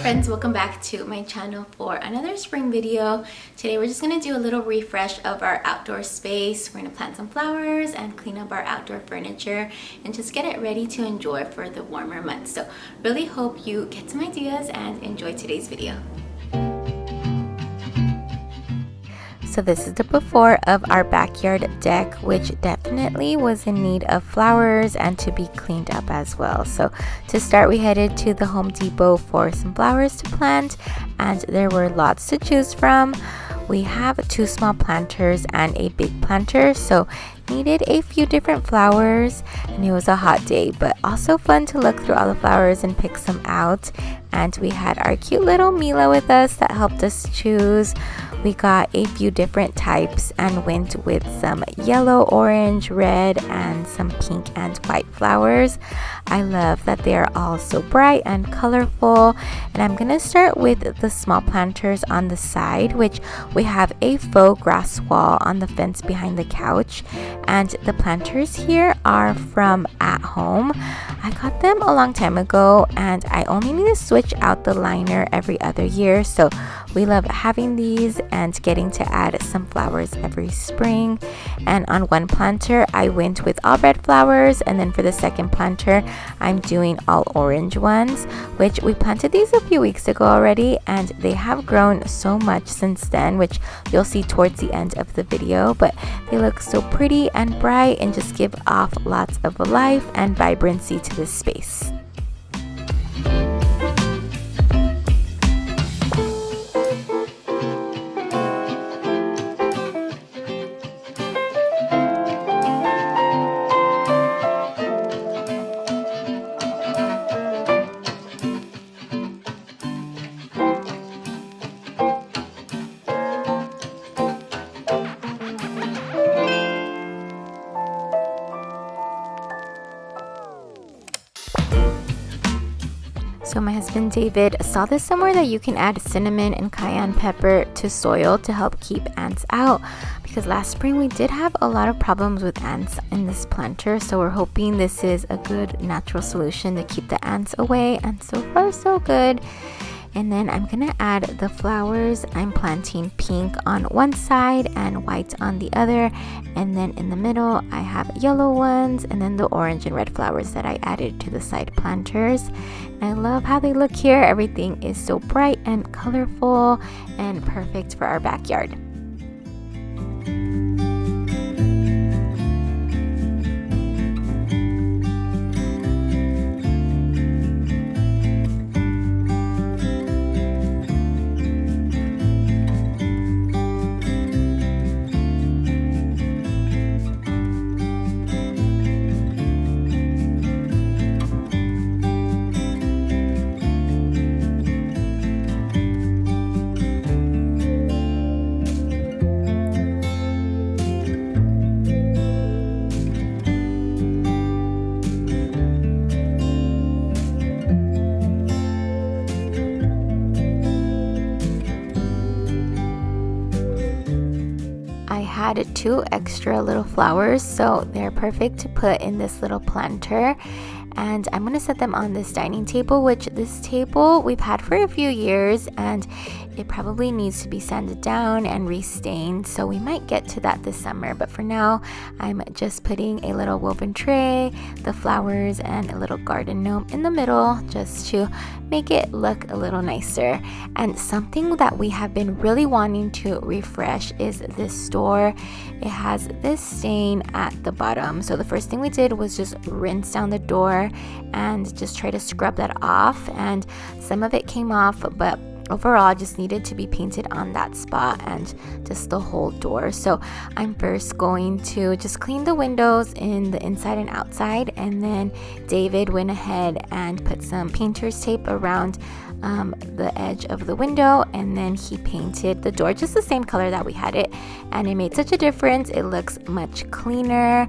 Friends, welcome back to my channel for another spring video. Today we're just going to do a little refresh of our outdoor space. We're going to plant some flowers and clean up our outdoor furniture and just get it ready to enjoy for the warmer months. So really hope you get some ideas and enjoy today's video. So this is the before of our backyard deck, which definitely was in need of flowers and to be cleaned up as well. So to start, we headed to the Home Depot for some flowers to plant, and there were lots to choose from. We have 2 small planters and a big planter, so needed a few different flowers, and it was a hot day, but also fun to look through all the flowers and pick some out. And we had our cute little Mila with us that helped us choose. We got a few different types and went with some yellow, orange, red, and some pink and white flowers. I love that they are all so bright and colorful. And I'm gonna start with the small planters on the side, which we have a faux grass wall on the fence behind the couch. And the planters here are from At Home. I got them a long time ago, and I only need to switch out the liner every other year. So we love having these and getting to add some flowers every spring. And on one planter, I went with all red flowers, and then for the second planter, I'm doing all orange ones, which we planted these a few weeks ago already, and they have grown so much since then, which you'll see towards the end of the video. But they look so pretty and bright and just give off lots of life and vibrancy to this space. So my husband David saw this somewhere that you can add cinnamon and cayenne pepper to soil to help keep ants out, because last spring we did have a lot of problems with ants in this planter. So we're hoping this is a good natural solution to keep the ants away, and so far so good. And then I'm gonna add the flowers. I'm planting pink on one side and white on the other, and then in the middle I have yellow ones, and then the orange and red flowers that I added to the side planters. And I love how they look here. Everything is so bright and colorful and perfect for our backyard. Had 2 extra little flowers, so they're perfect to put in this little planter. And I'm gonna set them on this dining table, which this table we've had for a few years, and it probably needs to be sanded down and restained, so we might get to that this summer. But for now, I'm just putting a little woven tray, the flowers, and a little garden gnome in the middle just to make it look a little nicer. And something that we have been really wanting to refresh is this door. It has this stain at the bottom, so the first thing we did was just rinse down the door and just try to scrub that off, and some of it came off, but overall just needed to be painted on that spot and just the whole door. So I'm first going to just clean the windows in the inside and outside, and then David went ahead and put some painter's tape around the edge of the window, and then he painted the door just the same color that we had it, and it made such a difference. It looks much cleaner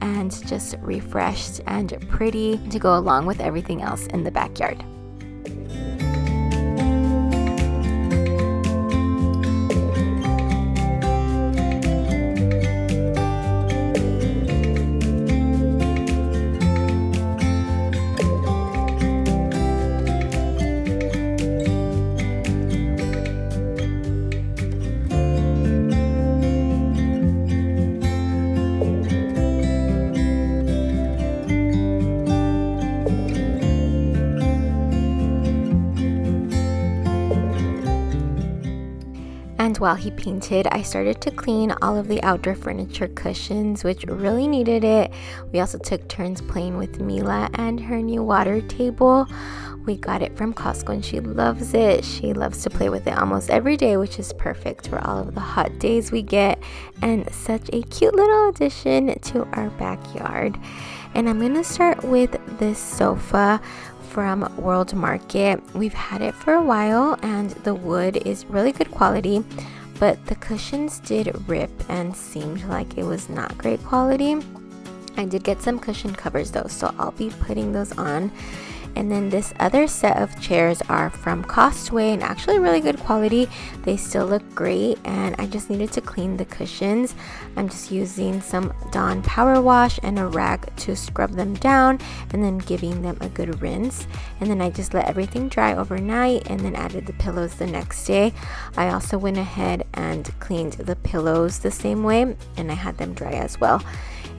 and just refreshed and pretty to go along with everything else in the backyard. And while he painted, I started to clean all of the outdoor furniture cushions, which really needed it. We also took turns playing with Mila and her new water table. We got it from Costco and she loves it. She loves to play with it almost every day, which is perfect for all of the hot days we get, and such a cute little addition to our backyard. And I'm gonna start with this sofa from World Market. We've had it for a while and the wood is really good quality, but the cushions did rip and seemed like it was not great quality. I did get some cushion covers though, so I'll be putting those on. And then this other set of chairs are from Costway and actually really good quality. They still look great, and I just needed to clean the cushions. I'm just using some Dawn power wash and a rag to scrub them down and then giving them a good rinse. And then I just let everything dry overnight and then added the pillows the next day. I also went ahead and cleaned the pillows the same way and I had them dry as well.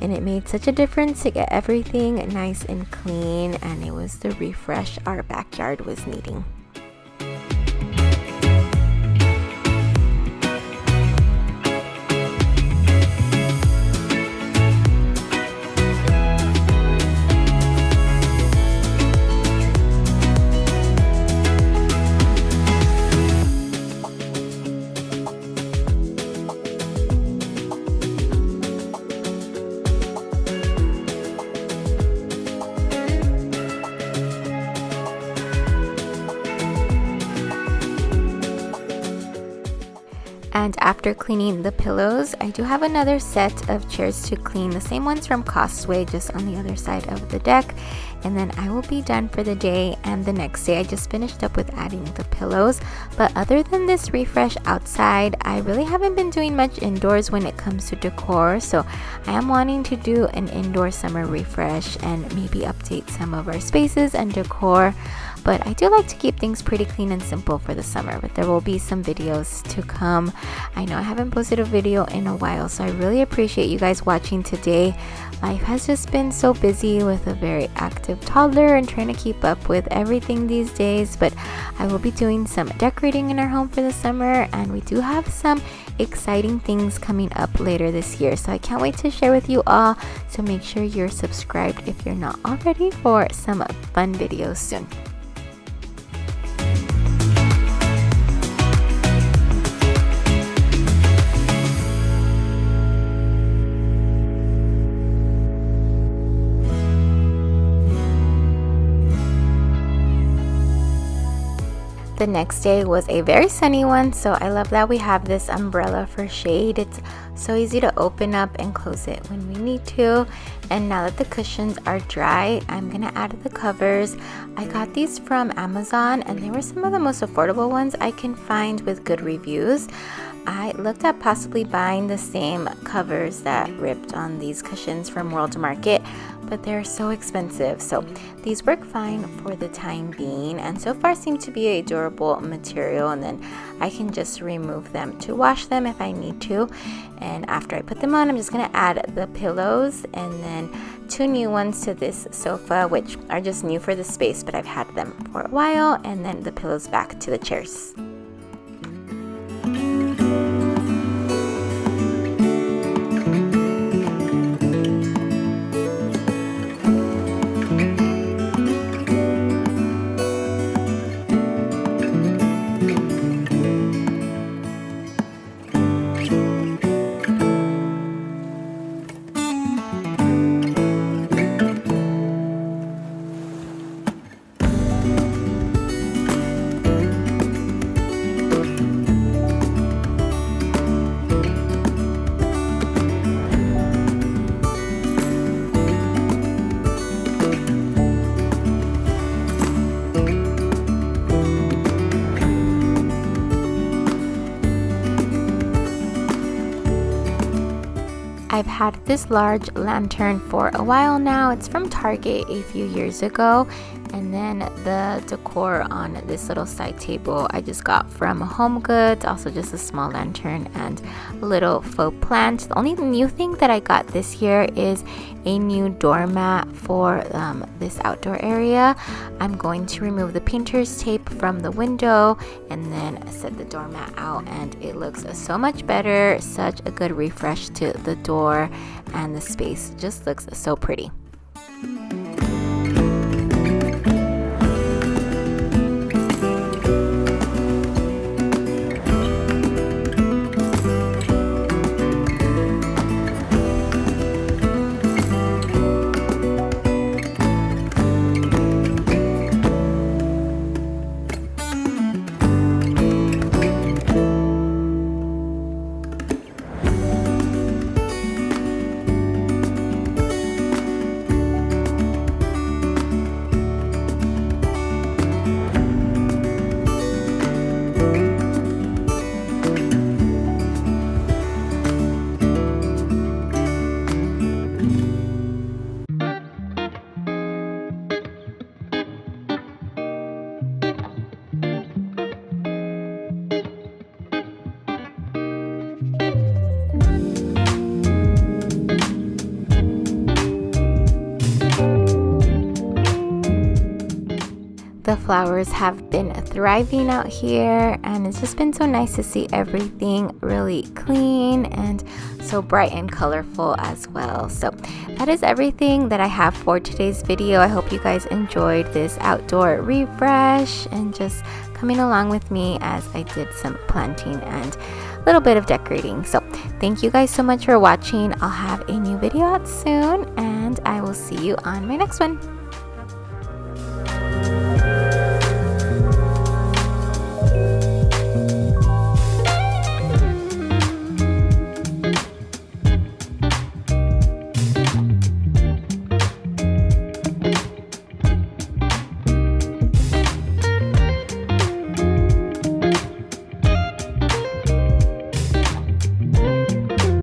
And it made such a difference to get everything nice and clean, and it was the refresh our backyard was needing. And after cleaning the pillows, I do have another set of chairs to clean, the same ones from Costway, just on the other side of the deck. And then I will be done for the day, and the next day I just finished up with adding the pillows. But other than this refresh outside, I really haven't been doing much indoors when it comes to decor. So I am wanting to do an indoor summer refresh and maybe update some of our spaces and decor. But I do like to keep things pretty clean and simple for the summer, but there will be some videos to come. I know I haven't posted a video in a while, so I really appreciate you guys watching today. Life has just been so busy with a very active toddler and trying to keep up with everything these days, but I will be doing some decorating in our home for the summer, and we do have some exciting things coming up later this year, so I can't wait to share with you all. So make sure you're subscribed if you're not already for some fun videos soon. The next day was a very sunny one, so I love that we have this umbrella for shade. It's so easy to open up and close it when we need to. And now that the cushions are dry, I'm gonna add the covers. I got these from Amazon and they were some of the most affordable ones I can find with good reviews. I looked at possibly buying the same covers that ripped on these cushions from World Market, but they're so expensive. So these work fine for the time being, and so far seem to be a durable material, and then I can just remove them to wash them if I need to. And after I put them on, I'm just gonna add the pillows and then 2 new ones to this sofa, which are just new for the space, but I've had them for a while, and then the pillows back to the chairs. I've had this large lantern for a while now. It's from Target a few years ago. And then the decor on this little side table I just got from Home Goods, also just a small lantern and a little faux plant. The only new thing that I got this year is a new doormat for this outdoor area. I'm going to remove the painter's tape from the window and then set the doormat out, and it looks so much better. Such a good refresh to the door, and the space just looks so pretty. The flowers have been thriving out here, and it's just been so nice to see everything really clean and so bright and colorful as well. So that is everything that I have for today's video. I hope you guys enjoyed this outdoor refresh and just coming along with me as I did some planting and a little bit of decorating. So thank you guys so much for watching. I'll have a new video out soon, and I will see you on my next one.